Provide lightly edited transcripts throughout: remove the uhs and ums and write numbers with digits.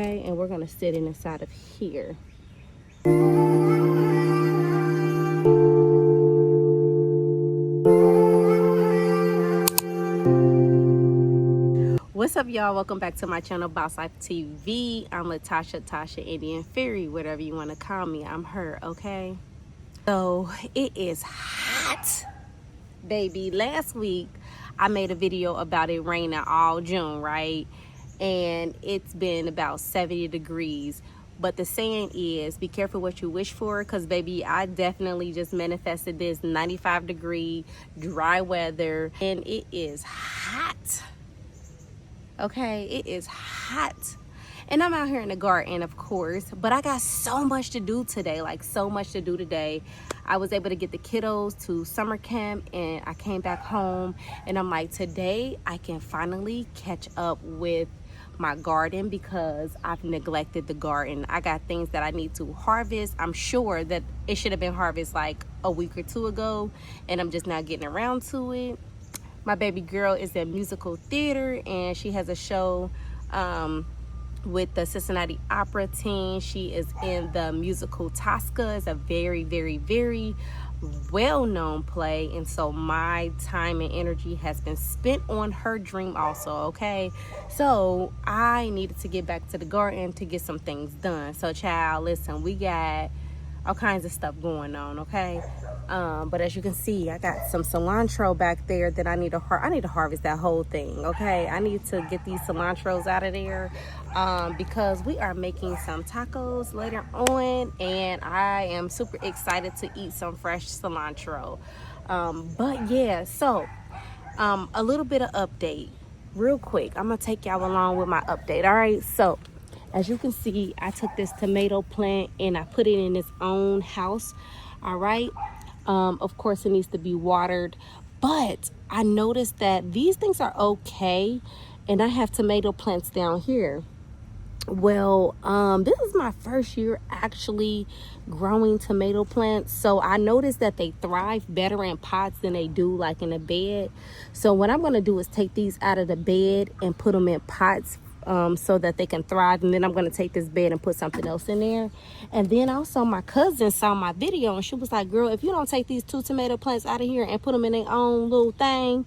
okay? And we're gonna sit it inside of here. What's up, y'all? Welcome back to my channel, Boss Life TV. I'm Latasha, Tasha, Indian Fairy, whatever you want to call me. I'm her, okay? So it is hot, baby. Last week I made a video about it raining all June, right? And it's been about 70 degrees. But the saying is, be careful what you wish for, because baby, I definitely just manifested this 95-degree dry weather, and it is hot. Okay, it is hot. And I'm out here in the garden, of course, but I got so much to do today, like so much to do today. I was able to get the kiddos to summer camp, and I came back home, and I'm like, today I can finally catch up with my garden, because I've neglected the garden. I got things that I need to harvest. I'm sure that it should have been harvested like a week or two ago, and I'm just now getting around to it. My baby girl is in musical theater, and she has a show with the Cincinnati Opera team. She is in the musical Tosca. It's a very, very, very well-known play, and so my time and energy has been spent on her dream also, okay? So I needed to get back to the garden to get some things done. So child, listen, we got all kinds of stuff going on, okay? But as you can see, I got some cilantro back there that I need to harvest that whole thing, okay? I need to get these cilantros out of there because we are making some tacos later on, and I am super excited to eat some fresh cilantro. But yeah, so a little bit of update real quick. I'm gonna take y'all along with my update. All right, so as you can see, I took this tomato plant and I put it in its own house. All right, of course it needs to be watered, but I noticed that these things are okay, and I have tomato plants down here. Well, this is my first year actually growing tomato plants, so I noticed that they thrive better in pots than they do like in a bed. So what I'm going to do is take these out of the bed and put them in pots so that they can thrive, and then I'm going to take this bed and put something else in there. And then also my cousin saw my video, and she was like, girl, if you don't take these 2 tomato plants out of here and put them in their own little thing,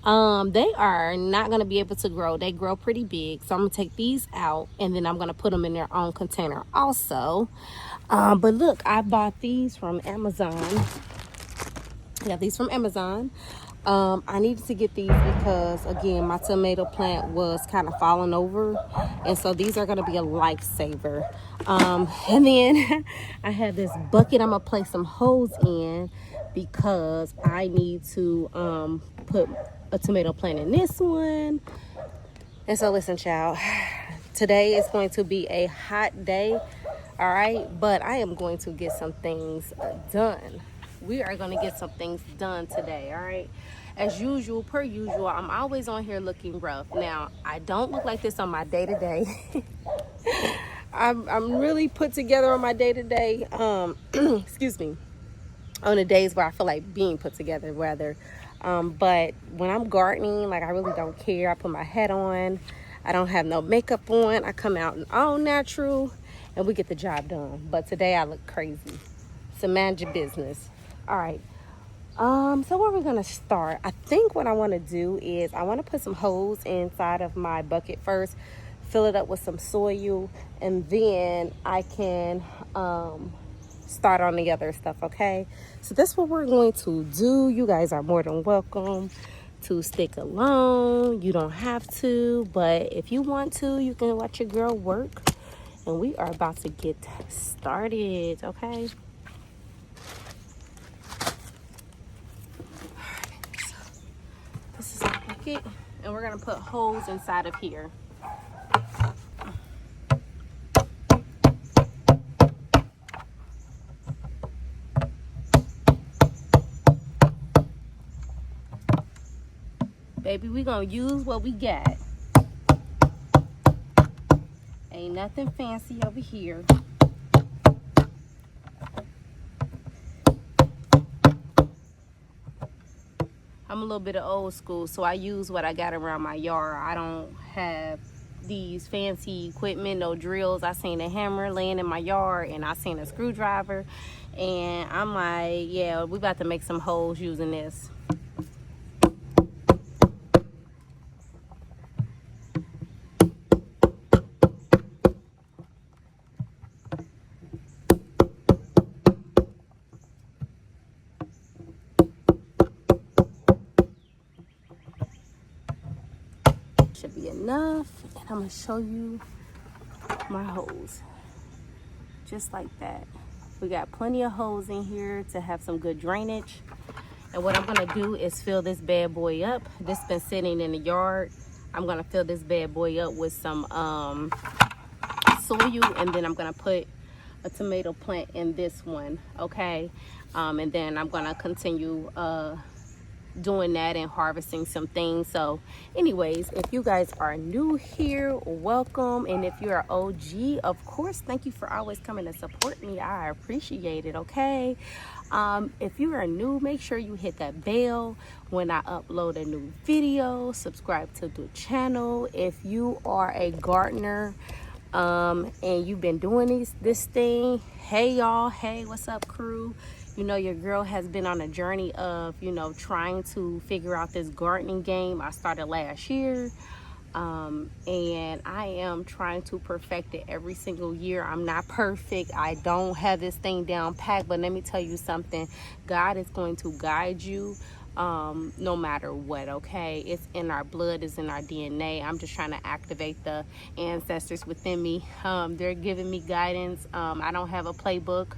they are not going to be able to grow. They grow pretty big. So I'm going to take these out, and then I'm going to put them in their own container also. But look, I bought these from Amazon. Yeah, these from Amazon. I needed to get these because, again, my tomato plant was kind of falling over, and so these are going to be a lifesaver. And then I have this bucket I'm going to place some holes in, because I need to put a tomato plant in this one. And so listen, child, today is going to be a hot day, all right, but I am going to get some things done. We are going to get some things done today, all right? As usual, per usual, I'm always on here looking rough. Now, I don't look like this on my day-to-day. I'm really put together on my day-to-day, excuse me, on the days where I feel like being put together, rather. But when I'm gardening, like, I really don't care. I put my hat on. I don't have no makeup on. I come out all natural, and we get the job done. But today I look crazy. So mind your business. All right. So where we're gonna start, I think what I want to do is I want to put some holes inside of my bucket first, fill it up with some soil, and then I can start on the other stuff, okay? So that's what we're going to do. You guys are more than welcome to stick along. You don't have to, but if you want to, you can watch your girl work, and we are about to get started, okay? This is our bucket, and we're gonna put holes inside of here. Baby, we gonna use what we got. Ain't nothing fancy over here. I'm a little bit of old school, so I use what I got around my yard. I don't have these fancy equipment, no drills. I seen a hammer laying in my yard, and I seen a screwdriver, and I'm like, yeah, we about to make some holes using this. Should be enough, and I'm gonna show you my hose just like that. We got plenty of hose in here to have some good drainage, and what I'm gonna do is fill this bad boy up. This been sitting in the yard. I'm gonna fill this bad boy up with some soil, and then I'm gonna put a tomato plant in this one, okay? And then I'm gonna continue doing that and harvesting some things. So anyways, if you guys are new here, welcome, and if you're an OG, of course, thank you for always coming to support me. I appreciate it, okay? If you are new, make sure you hit that bell when I upload a new video. Subscribe to the channel. If you are a gardener and you've been doing this thing, hey y'all, hey, what's up crew? You know, your girl has been on a journey of, you know, trying to figure out this gardening game. I started last year, and I am trying to perfect it every single year. I'm not perfect. I don't have this thing down packed, but let me tell you something. God is going to guide you no matter what, okay? It's in our blood, it's in our DNA. I'm just trying to activate the ancestors within me. They're giving me guidance. I don't have a playbook.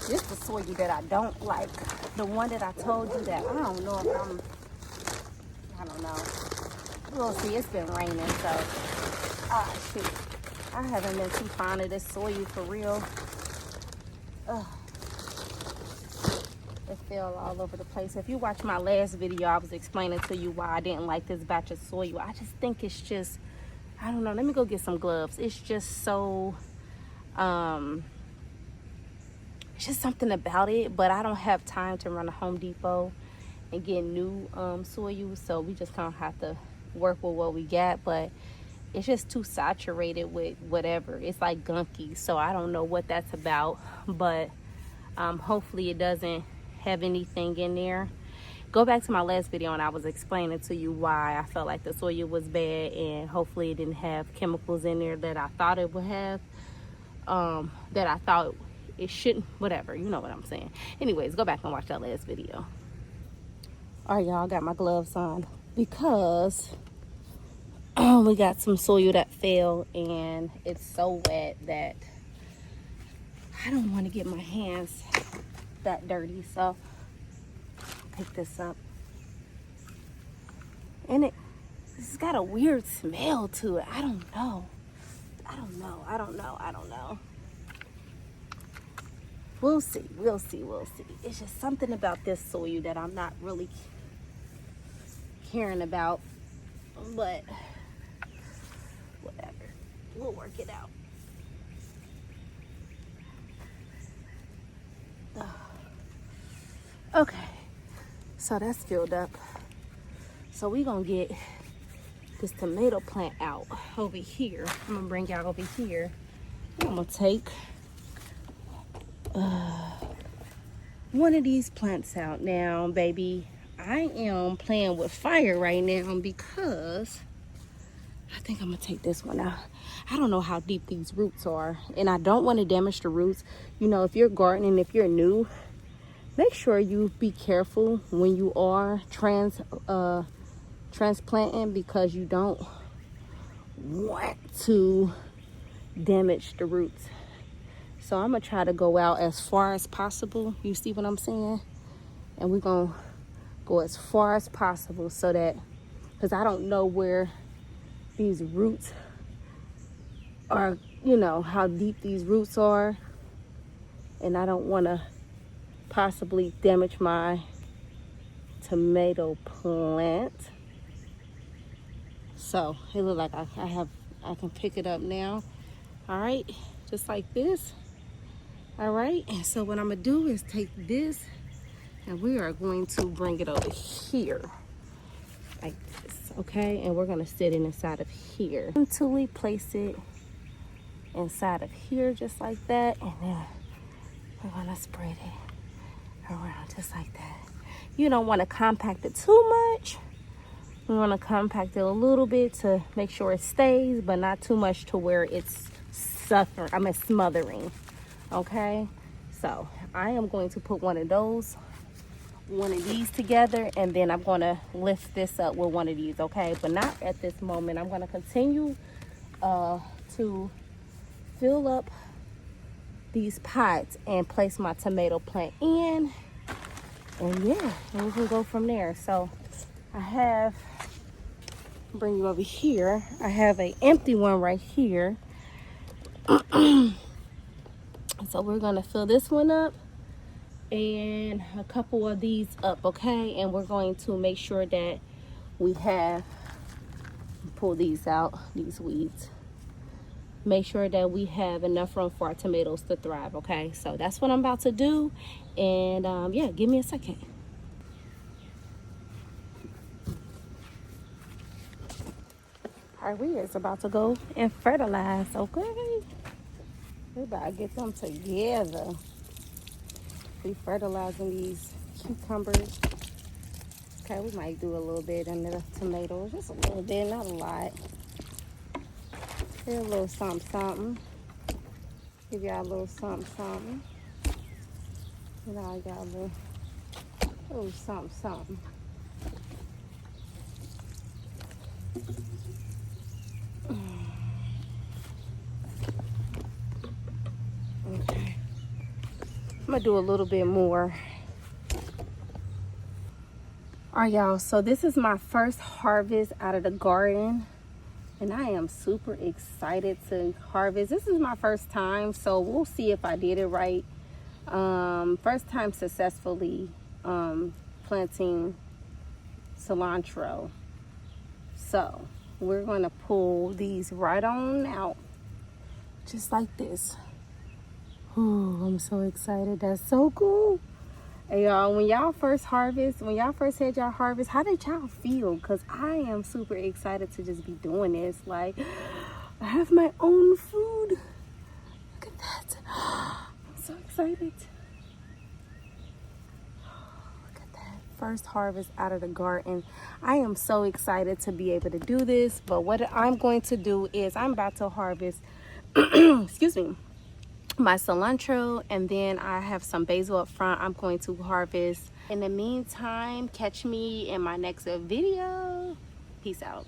This is the soil that I don't like. The one that I told you that I don't know if I don't know. We'll see. It's been raining, so shoot. I haven't been too fond of this soil for real. It fell all over the place. If you watch my last video, I was explaining to you why I didn't like this batch of soil. I just think it's just, I don't know. Let me go get some gloves. It's just so, it's just something about it. But I don't have time to run to Home Depot and get new soil. So we just kind of have to work with what we got. But it's just too saturated with whatever. It's like gunky. So I don't know what that's about. But hopefully it doesn't have anything in there. Go back to my last video and I was explaining to you why I felt like the soil was bad, and hopefully it didn't have chemicals in there that I thought it would have, that I thought it shouldn't, whatever, you know what I'm saying. Anyways, go back and watch that last video. All right, y'all, got my gloves on because we got some soil that fell and it's so wet that I don't want to get my hands that dirty, so pick this up. And it's got a weird smell to it. I don't know. We'll see. It's just something about this soil that I'm not really caring about, but whatever, we'll work it out. Okay, so that's filled up. So we gonna get this tomato plant out over here. I'm gonna bring out over here. I'm gonna take one of these plants out now, baby. I am playing with fire right now because I think I'm gonna take this one out. I don't know how deep these roots are, and I don't want to damage the roots. You know, if you're gardening, if you're new, make sure you be careful when you are transplanting, because you don't want to damage the roots. So I'm gonna try to go out as far as possible. You see what I'm saying? And we're gonna go as far as possible so that, because I don't know where these roots are, you know, how deep these roots are, and I don't want to possibly damage my tomato plant. So it looks like I can pick it up now. All right, just like this. All right, and so what I'm gonna do is take this and we are going to bring it over here like this, okay? And we're gonna sit it inside of here until we place it inside of here just like that, and then we're gonna spread it around just like that. You don't want to compact it too much. We want to compact it a little bit to make sure it stays, but not too much to where it's smothering. Okay, so I am going to put one of these together, and then I'm going to lift this up with one of these, okay? But not at this moment. I'm going to continue to fill up these pots and place my tomato plant in, and yeah, and we can go from there. So I have, bring you over here, I have an empty one right here. So we're going to fill this one up and a couple of these up, okay? And we're going to make sure that we have, pull these out, these weeds, make sure that we have enough room for our tomatoes to thrive, okay? So that's what I'm about to do, and yeah, give me a second. All right, we is about to go and fertilize, okay? We about to get them together. We fertilizing these cucumbers. Okay, we might do a little bit in the tomatoes, just a little bit, not a lot. Here's a little something, something. Give y'all a little something, something. You know, I got a little something, something. Okay. I'm gonna do a little bit more. All right, y'all, so this is my first harvest out of the garden, and I am super excited to harvest. This is my first time, so we'll see if I did it right. First time successfully planting cilantro. So we're gonna pull these right on out, just like this. Ooh, I'm so excited. That's so cool. Hey y'all, when y'all first harvest, when y'all first had y'all harvest, how did y'all feel? Because I am super excited to just be doing this. Like, I have my own food. Look at that. I'm so excited. Look at that. First harvest out of the garden. I am so excited to be able to do this. But what I'm going to do is I'm about to harvest, excuse me, my cilantro, and then I have some basil up front I'm going to harvest. In the meantime, catch me in my next video. Peace out.